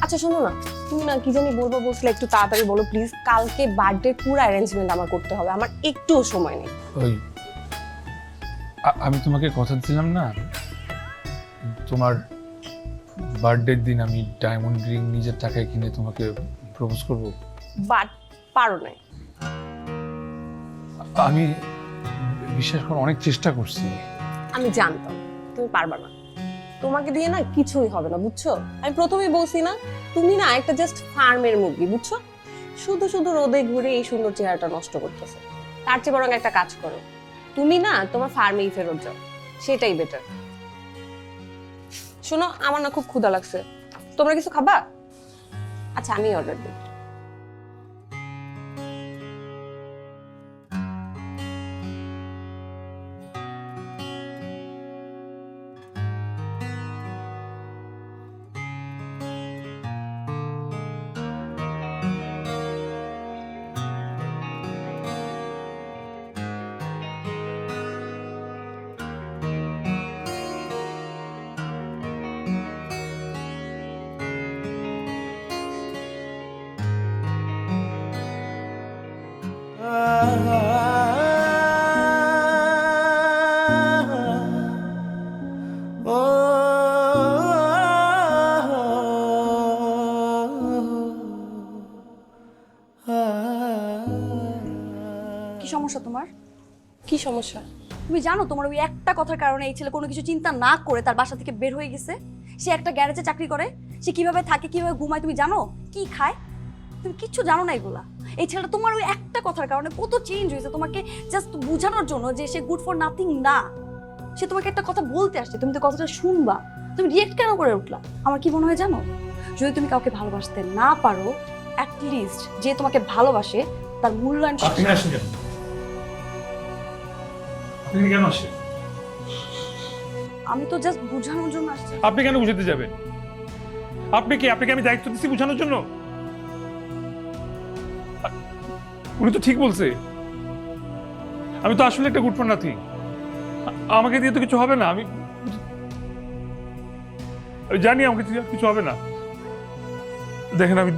আচ্ছা শোনো না, তুমি না কি জানি বলবো বলছিলে, একটু তাড়াতাড়ি বলো প্লিজ। কালকে বার্থডে পুরো অ্যারেঞ্জমেন্ট আমার করতে হবে, আমার একটুও সময় নেই। ওই আমি তোমাকে কথা দিলাম না, তোমার বার্থডের দিন আমি ডায়মন্ড রিং নিজের টাকায় কিনে তোমাকে প্রপোজ করব। বাট পারো নাই। আমি বিশ্বাস করে অনেক চেষ্টা করছি। আমি জানতাম তুমি পারবা না, তোমাকে দিয়ে না কিছুই হবে না, বুঝছো? আমি প্রথমেই বলছি না, তুমি না একটা জাস্ট ফার্মের মুরগি, বুঝছো? শুধু শুধু রোদে ঘুরে এই সুন্দর চেহারাটা নষ্ট করতেছে। তার চেয়ে বরং একটা কাজ করো, তুমি না তোমার ফার্মেই ফেরত যাও, সেটাই বেটার। শোনো, আমার না খুব ক্ষুধা লাগছে, তোমরা কিছু খাবা? আচ্ছা আমি অর্ডার দিই। কি সমস্যা তোমার? কি সমস্যা? তুমি জানো তোমার ওই একটা কথার কারণে এই ছেলে কোনো কিছু চিন্তা না করে তার বাসা থেকে বের হয়ে গেছে। সে একটা গ্যারেজে চাকরি করে, সে কিভাবে থাকে, কিভাবে ঘুমায় তুমি জানো, কি খায় তুমি কিচ্ছু জানো না এগুলা। এই ছেলেটা তোমার ওই একটা কথার কারণে কত চেঞ্জ হয়েছে, তোমাকে জাস্ট বোঝানোর জন্য যে সে গুড ফর নাথিং না। সে তোমাকে একটা কথা বলতে আসছে, তুমি তো কথাটা শুনবা, তুমি রিয়েক্ট কেন করে উঠলা? আমার কি মনে হয় জানো, যদি তুমি কাউকে ভালোবাসতে না পারো, অ্যাটলিস্ট যে তোমাকে ভালোবাসে তার মূল্যায়ন। আপনি কেন আসেন? আপনি কেন আসেন? আমি তো জাস্ট বোঝানোর জন্য আসছি। আপনি কেন বুঝাতে যাবেন? আপনি কি আমি দায়িত্ব দিচ্ছি বোঝানোর জন্য? উনি তো ঠিক বলছে, আমি তো আসলে একটা গুড ফর নাথিং। আমাকে দিয়ে তো কিছু হবে না, আমি জানি আমাকে দিয়ে কিছু হবে না। দেখেন আমি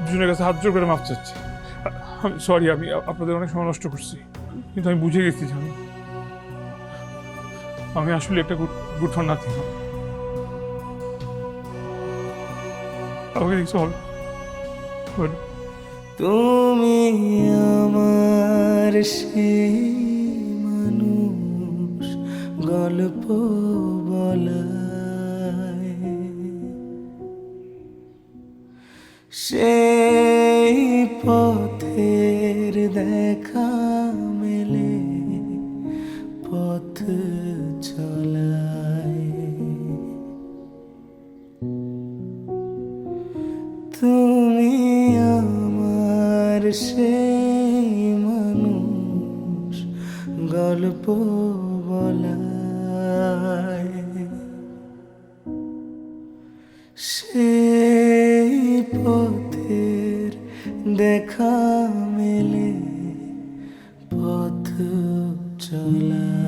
দুজনের কাছে হাত জোর করে মাফ চাচ্ছি। আমি সরি, আমি আপনাদের অনেক সময় নষ্ট করছি, কিন্তু আমি বুঝে গেছি যে আমি আসলে একটা গুড ফর নাথিং। আমাকে কিছু হবে। তুমি আমার সেই মানুষ, গল্প বলায় সেই পথের দেখা মেলে তুমি আমার সেই মানুষ গল্প বলায়, সেই পথের দেখা মেলে পথ চলায়।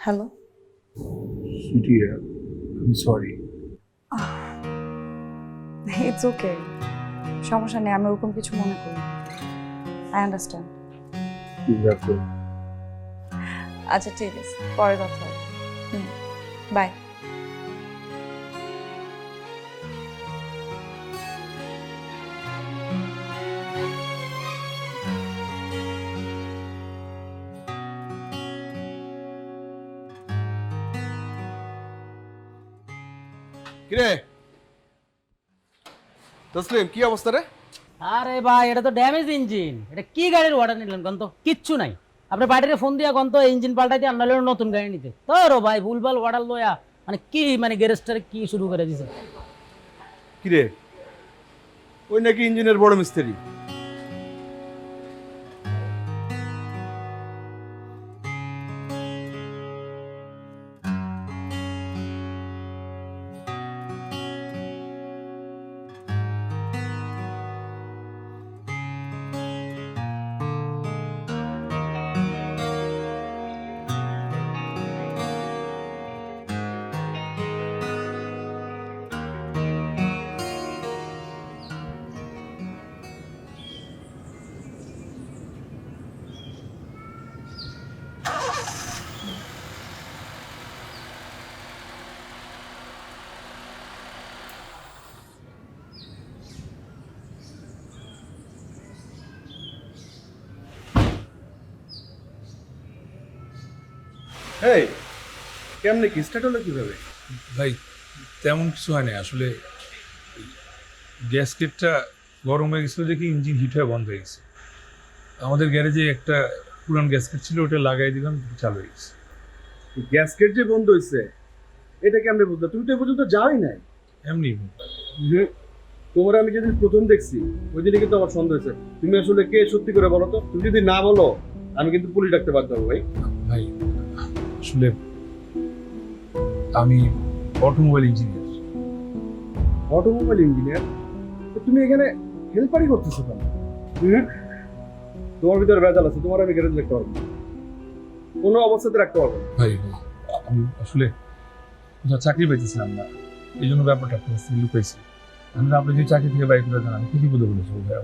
হ্যালো, সুইটি, আমি সরি। ইটস ওকে, সমস্যা নেই, আমি ওরকম কিছু মনে করি। I understand. আচ্ছা ঠিক আছে, পরে কথা হবে। বাই। কিরে তসলিম, কি অবস্থা রে? আরে ভাই, এটা তো ড্যামেজ ইঞ্জিন। এটা কি গাড়ির অর্ডার নিলেন কোন? তো কিচ্ছু নাই। আপনি বাইরে ফোন দিয়া কোন তো ইঞ্জিন পাল্টাইতে আনলে নতুন গাড়ি নিতে। তোরও ভাই ভুলভাল অর্ডার লয়া মানে কি মানে গ্যারেজটারে কি শুরু করে দিছে। কিরে, ওই নাকি ইঞ্জিনের বড় মিস্ত্রি? এই কেমনে কি স্টার্ট হলো কিভাবে? ভাই তেমন কিছু হয়নি আসলে, গ্যাসকেটটা গরম হয়ে গেছিলো দেখি ইঞ্জিন হিট হয়ে বন্ধ হয়ে গেছে। আমাদের গ্যারেজে একটা পুরান গ্যাসকেট ছিল, ওটা লাগাই দিলাম, চালু হয়ে গেছে। গ্যাসকেট যে বন্ধ হয়েছে এটা কেমনে বুঝলো? তুমি তো এ পর্যন্ত যাওই নাই। এমনি তোমার আমি যেদিন প্রথম দেখছি ওই দিনে কিন্তু আমার সন্দেহ হয়েছে। তুমি আসলে কে সত্যি করে বলো তো? তুমি যদি না বলো আমি কিন্তু পুলিশ ডাকতে বাধ্য হবো। ভাই ভাই আসলে আমি অটোমোবাইল ইঞ্জিনিয়ার। Automobile engineer? তুমি এখানে হেল্পারি করতেছো কেন? তোমার ভিতরে ভেজাল আছে, তোমার আমি গ্যারেজ রাখতে পারবো না, কোনো অবস্থাতে রাখতে পারবো না। ভাই আমি আসলে কোথাও চাকরি পাইতেছিলাম না, এই জন্য ব্যাপারটা আপনার কাছ থেকে লুকাইছি। আমি আপনি যদি চাকরি থেকে বাইক করে দেন আমি কি বিপদে বলেছি ভাই,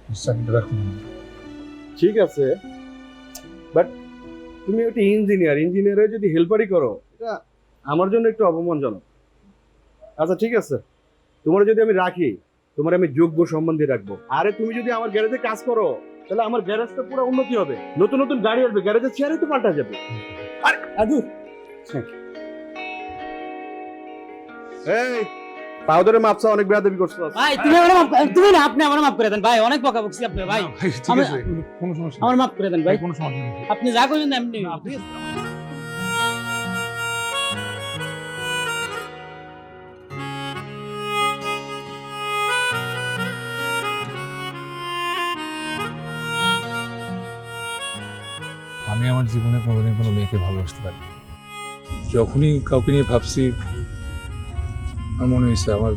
আপনি চাকরিটা রাখুন। ঠিক আছে, বাট তুমি একটা ইঞ্জিনিয়ার হয়ে যদি হেল্পারি করো এটা আমার জন্য একটু অপমানজনক। আচ্ছা ঠিক আছে, তোমার যদি আমি রাখি তোমার আমি যোগ্য সম্বন্ধে রাখবো। আরে তুমি যদি আমার গ্যারেজে কাজ করো তাহলে আমার গ্যারেজটা পুরো উন্নতি হবে, নতুন নতুন গাড়ি আসবে, গ্যারেজের চেয়ারই তো পাল্টা যাবে। আরে আদু এই পাউডারে মাপসা অনেক বেয়াদবি করছো ভাই। তুমি না, আপনি আমার মাফ করে দেন ভাই, অনেক বকা বকছি আপনি ভাই। ঠিক আছে, কোনো সমস্যা আমার মাফ করে দেন ভাই, কোনো সমস্যা নেই। আপনি যা করেন এমনি। আমি আমার জীবনে কোনোদিন কোনো মেয়েকে ভালোবাসতে পারি। যখনই কাউকে নিয়ে ভাবছি আমার মনে হয়েছে আমার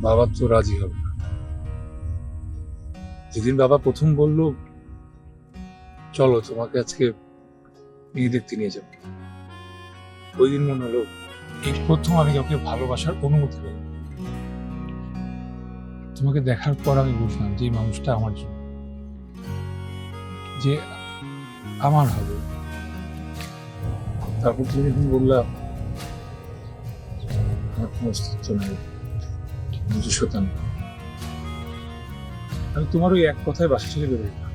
বাবা তো রাজি হবে না। যেদিন বাবা প্রথম বলল চলো তোমাকে আজকে মেয়ে দেখতে নিয়ে যাবো, ওই দিন মনে হলো এই প্রথম আমি কাউকে ভালোবাসার অনুমতি পেলাম। তোমাকে দেখার পর আমি বুঝলাম যে এই মানুষটা আমার জন্য, যে আমার হবে। তারপর তুমি যখন বললাম আমার কোনো অস্তিত্ব নেই, নিজস্বতা নেই, আমি তোমার ওই এক কথায় বাসা ছেড়ে বেরোই না।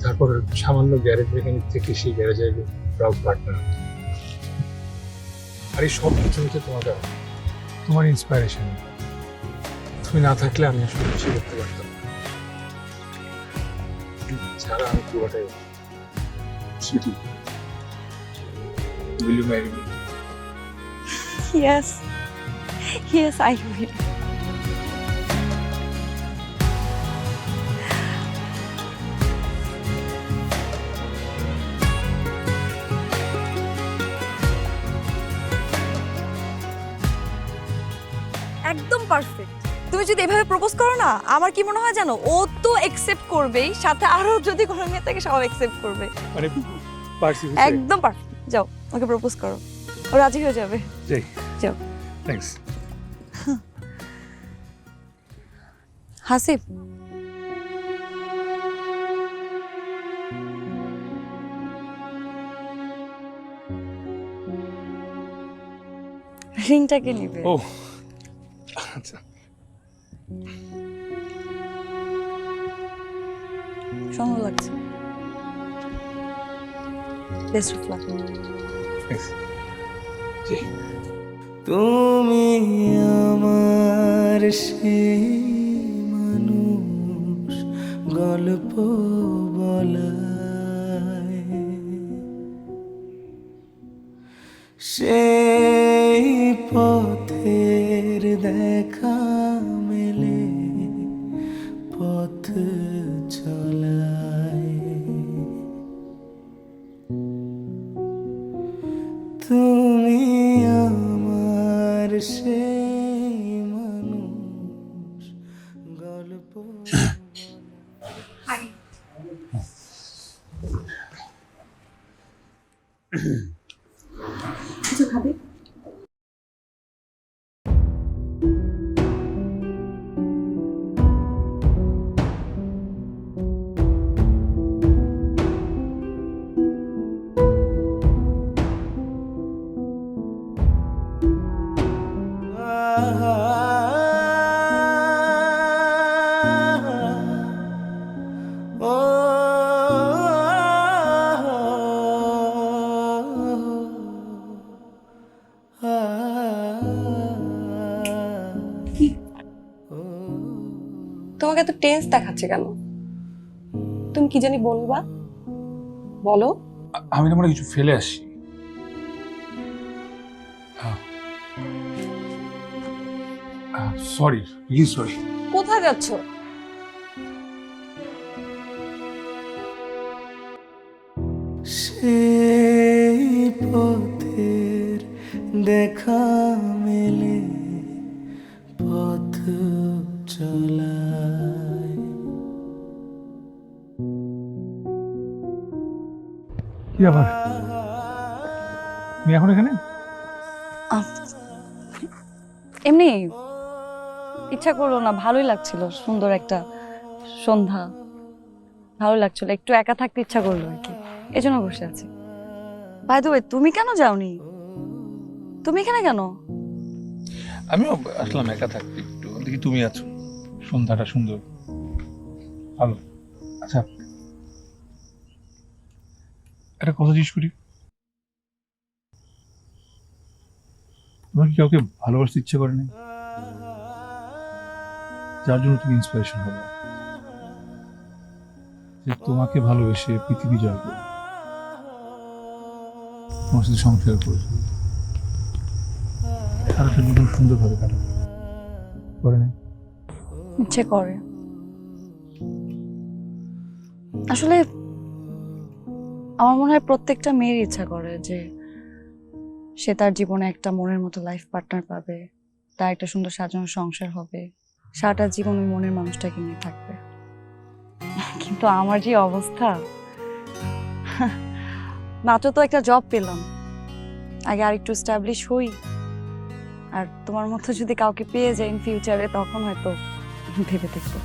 তারপর সামান্য গ্যারেজ মেকানিক থেকে সেই গ্যারেজে প্রাউড পার্টনার। আর এই সব কিছু হচ্ছে তোমার ইন্সপাইরেশন। তুমি না থাকলে আমি আসলে কিছু করতে পারতাম না। ছাড়া আমি পুরোটাই সেটি will you marry me? Yes. Yes, I will. একদম পারফেক্ট। তুমি যদি এভাবে প্রপোজ করো না, আমার কি মনে হয় জানো, ও তো একসেপ্ট করবেই, সাথে আরো যদি কোনো মেয়ে থাকে সব একসেপ্ট করবে। মানে পারছি একদম পারফেক্ট। যাও ওকে প্রপোজ করো, ও রাজি হয়ে যাবে। যাই যাও। থ্যাঙ্কস। হাসিব, রিংটাকে নিবে। ও আচ্ছা, সুন্দর লাগছে। Best of luck. থ্যাঙ্কস। যাই। তুমি আমার সেই মানুষ গল্প বলায়, সেই পথের দেখা মেলে পথ চলায়, তুমি আমার সেই মানুষ গল্প। কিছু খাবে? তোমাকে এত টেন্স দেখাচ্ছে কেন? তুমি কি জানি বলবা, বলো। আমি না মনে কিছু ফেলে আসি। Sorry, really sorry. কোথায় যাচ্ছ? সেই পথের দেখা মেলে পথ চলায়। কি আবার তুমি এখন এখানে? এমনি ইচ্ছা করলো না, ভালোই লাগছিল, সুন্দর একটা সন্ধ্যা, ভালো লাগছিল, একটু একা থাকতে ইচ্ছা করলো আর কি, এজন্য বসে আছি। বাই দ্য ওয়ে, তুমি কেন যাওনি? তুমি এখানে কেন? আমিও আসলাম একা থাকতে, একটু দেখি তুমি আছো, সন্ধ্যাটা সুন্দর, ভালো। আচ্ছা, একটা কথা জিজ্ঞেস করি, তোমার কি কাউকে ভালোবাসতে ইচ্ছে করে না, যার জন্য তুমি ইন্সপিরেশন হবে, যে তোমাকে ভালোবেসে পৃথিবী জয় করবে, তোমার সাথে সংসার করবে, সারাটা জীবন সুন্দরভাবে কাটাবে, করে না? ইচ্ছে করে আসলে। আমার মনে হয় প্রত্যেকটা মেয়ের ইচ্ছা করে যে সে তার জীবনে একটা মনের মতো লাইফ পার্টনার পাবে, তার একটা সুন্দর সাজানো সংসার হবে, সারাটা জীবন ওই মনের মানুষটাকে নিয়ে থাকবে। কিন্তু আমার যে অবস্থা, মাত্র তো একটা জব পেলাম, আগে আর একটু এস্টাবলিশ হই, আর তোমার মতো যদি কাউকে পেয়ে যাই ইন ফিউচারে, তখন হয়তো ভেবে দেখবো।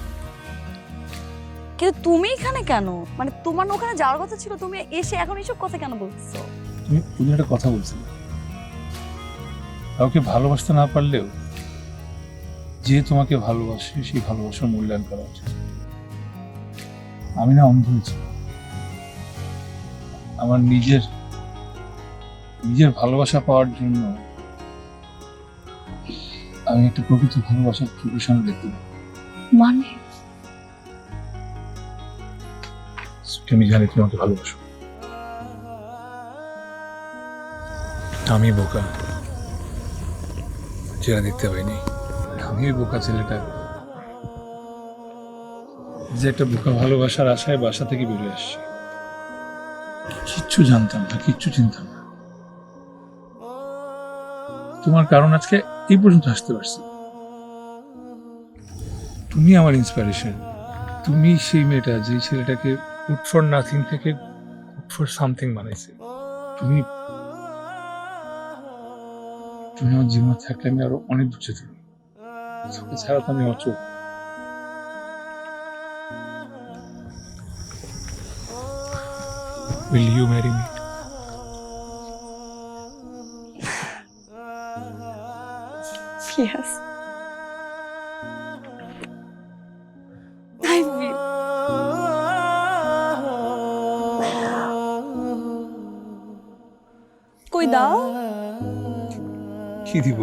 কিন্তু তুমি এখানে কেন? মানে তোমার ওখানে যাওয়ার কথা ছিল, তুমি এসে এখন এইসব কথা কেন বলছো? তুমি একটা কথা বলছিলে, কাউকে ভালোবাসতে না পারলেও যে তোমাকে ভালোবাসে সেই ভালোবাসার মূল্যায়ন করা উচিত। আমি না অন্ধ হয়েছি, আমার নিজের ভালোবাসা পাওয়ার জন্য আমি একটা প্রকৃত ভালোবাসার চোখের সামনে দেখতে পাই। মানে আমি জানি তুমি আমাকে ভালোবাসো। আমি বোকা, যেটা দেখতে পাইনি। আমি ওই বোকা ছেলেটা যে একটা বোকা ভালোবাসার আশায় বাসা থেকে বেরিয়ে আসছে। কিচ্ছু জানতাম না, কিচ্ছু চিনতাম না। তোমার কারণ আজকে এই পর্যন্ত আসতে পারছি। তুমি আমার ইন্সপিরেশন। তুমি সেই মেয়েটা যে ছেলেটাকে গুড ফর নাথিং থেকে গুড ফর সামথিং বানাইছে। তুমি আমার জীবনে থাকলে আমি আরো অনেক দূর যেতাম। ছাড়া তো আমি অচল। Will you marry me? Yes. I will. কই দাও? কি দিব?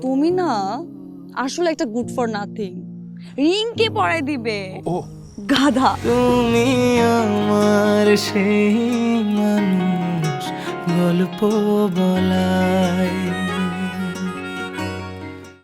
তুমি না আসলে একটা গুড ফর নাথিং। রিং কে পরাই দিবে? ও গাধা। তুমি আমার সেই মানুষ, গল্প বলায়